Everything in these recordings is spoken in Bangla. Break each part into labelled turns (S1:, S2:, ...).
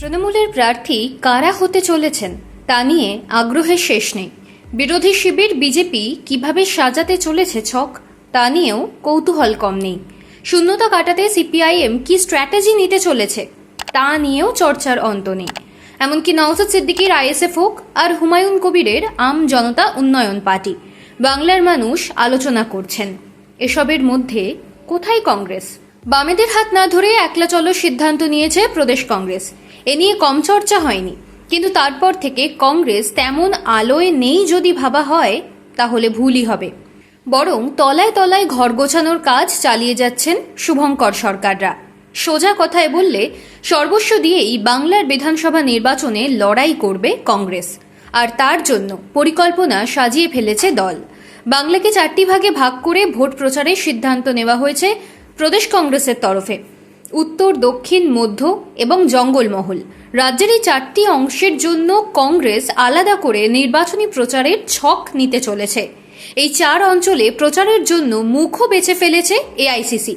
S1: তৃণমূলের প্রার্থী কারা হতে চলেছেন তা নিয়ে আগ্রহের শেষ নেই। বিরোধী শিবির বিজেপি কিভাবে সাজাতে চলেছে ছক তা নিয়েও কৌতূহল কম নেই। শূন্যতা কাটাতে সিপিআইএম কি স্ট্র্যাটেজি নিতে চলেছে তা নিয়েও চর্চার অন্ত নেই। এমনকি নওশাদ সিদ্দিকীর আইএসএফ হোক আর হুমায়ুন কবিরের আম জনতা উন্নয়ন পার্টি, বাংলার মানুষ আলোচনা করছেন। এসবের মধ্যে কোথায় কংগ্রেস? বামেদের হাত না ধরে একলা চলো সিদ্ধান্ত নিয়েছে প্রদেশ কংগ্রেস। এ নিয়ে কম চর্চা হয়নি, কিন্তু তারপর থেকে কংগ্রেস তেমন আলোয় নেই যদি ভাবা হয় তাহলে ভুলই হবে। বরং তলায় তলায় ঘর গোছানোর কাজ চালিয়ে যাচ্ছেন শুভঙ্কর সরকাররা। সোজা কথায় বললে সর্বস্ব দিয়েই বাংলার বিধানসভা নির্বাচনে লড়াই করবে কংগ্রেস, আর তার জন্য পরিকল্পনা সাজিয়ে ফেলেছে দল। বাংলাকে 4টি ভাগে ভাগ করে ভোট প্রচারের সিদ্ধান্ত নেওয়া হয়েছে প্রদেশ কংগ্রেসের তরফে। উত্তর, দক্ষিণ, মধ্য এবং জঙ্গলমহল রাজ্যের এই 4টি অংশের জন্য কংগ্রেস আলাদা করে নির্বাচনী প্রচারের ছক নিতে চলেছে। এই 4 অঞ্চলে প্রচারের জন্য মুখও বেছে ফেলেছে এআইসিসি।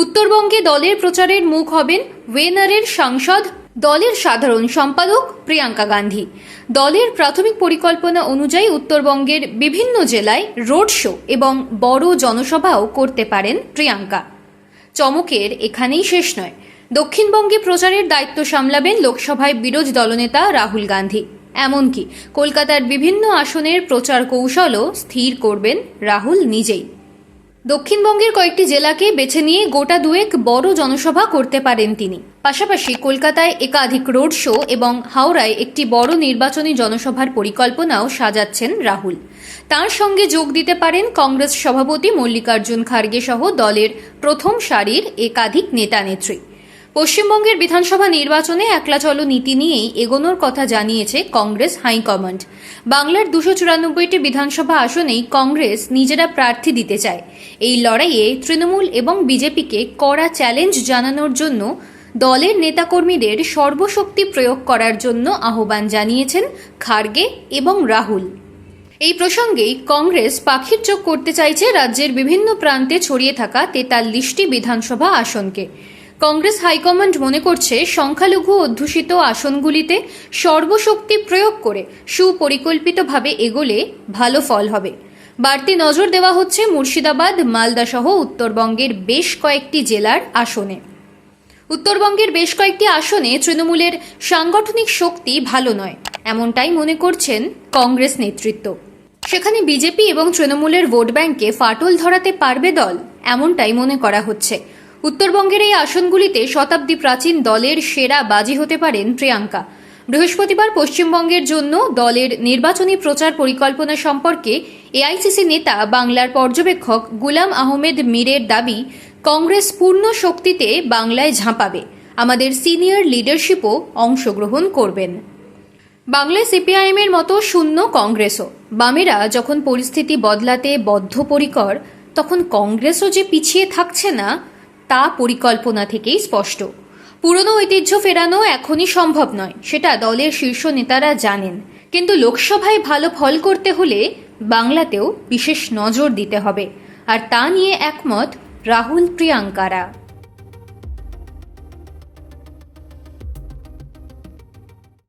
S1: উত্তরবঙ্গে দলের প্রচারের মুখ হবেন ওয়েনারের সাংসদ, দলের সাধারণ সম্পাদক প্রিয়াঙ্কা গান্ধী। দলের প্রাথমিক পরিকল্পনা অনুযায়ী উত্তরবঙ্গের বিভিন্ন জেলায় রোড শো এবং বড় জনসভাও করতে পারেন প্রিয়াঙ্কা। চমকের এখানেই শেষ নয়, দক্ষিণবঙ্গে প্রচারের দায়িত্ব সামলাবেন লোকসভায় বিরোধী দলনেতা রাহুল গান্ধী। এমনকি কলকাতার বিভিন্ন আসনের প্রচার কৌশলও স্থির করবেন রাহুল নিজেই। দক্ষিণবঙ্গের কয়েকটি জেলাকে বেছে নিয়ে গোটা দুয়েক বড় জনসভা করতে পারেন তিনি। পাশাপাশি কলকাতায় একাধিক রোড শো এবং হাওড়ায় একটি বড় নির্বাচনী জনসভার পরিকল্পনাও সাজাচ্ছেন রাহুল। তার সঙ্গে যোগ দিতে পারেন কংগ্রেস সভাপতি মল্লিকার্জুন খার্গে সহ দলের প্রথম সারির একাধিক নেতা নেত্রী। পশ্চিমবঙ্গের বিধানসভা নির্বাচনে একলা চলো নীতি নিয়েই এগোনোর কথা জানিয়েছে কংগ্রেস হাইকমান্ড। বাংলার 294টি বিধানসভা আসনেই কংগ্রেস নিজেরা প্রার্থী দিতে চায়। এই লড়াইয়ে তৃণমূল এবং বিজেপিকে কড়া চ্যালেঞ্জ জানানোর জন্য দলের নেতাকর্মীদের সর্বশক্তি প্রয়োগ করার জন্য আহ্বান জানিয়েছেন খার্গে এবং রাহুল। এই প্রসঙ্গেই কংগ্রেস পাখির চোখ করতে চাইছে রাজ্যের বিভিন্ন প্রান্তে ছড়িয়ে থাকা 43টি বিধানসভা আসনকে। কংগ্রেস হাইকমান্ড মনে করছে সংখ্যালঘু অধ্যুষিত আসনগুলিতে সর্বশক্তি প্রয়োগ করে সুপরিকল্পিতভাবে এগোলে ভালো ফল হবে। বাড়তি নজর দেওয়া হচ্ছে মুর্শিদাবাদ, মালদা সহ উত্তরবঙ্গের বেশ কয়েকটি জেলার আসনে। উত্তরবঙ্গের বেশ কয়েকটি আসনে তৃণমূলের সাংগঠনিক শক্তি ভালো নয়, এমনটাই মনে করছেন কংগ্রেস নেতৃত্ব। সেখানে বিজেপি এবং তৃণমূলের ভোট ব্যাংকে ফাটল ধরাতে পারবে দল, এমনটাই মনে করা হচ্ছে। উত্তরবঙ্গের এই আসনগুলিতে শতাব্দী প্রাচীন দলের সেরা বাজি হতে পারেন প্রিয়াঙ্কা। বৃহস্পতিবার পশ্চিমবঙ্গের জন্য দলের নির্বাচনী প্রচার পরিকল্পনা সম্পর্কে এআইসিসি নেতা বাংলার পর্যবেক্ষক গুলাম আহমেদ মীরের দাবি, কংগ্রেস পূর্ণ শক্তিতে বাংলায় ঝাঁপাবে, আমাদের সিনিয়র লিডারশিপও অংশগ্রহণ করবেন। বাংলায় সিপিআইএমের মতো শূন্য কংগ্রেসও। বামেরা যখন পরিস্থিতি বদলাতে বদ্ধপরিকর, তখন কংগ্রেসও যে পিছিয়ে থাকছে না তা পরিকল্পনা থেকেই স্পষ্ট। পুরনো ঐতিহ্য ফেরানো এখনই সম্ভব নয়, সেটা দলের শীর্ষ নেতারা জানেন। কিন্তু লোকসভায় ভালো ফল করতে হলে বাংলাতেও বিশেষ নজর দিতে হবে, আর তা নিয়ে একমত রাহুল প্রিয়াঙ্কারা।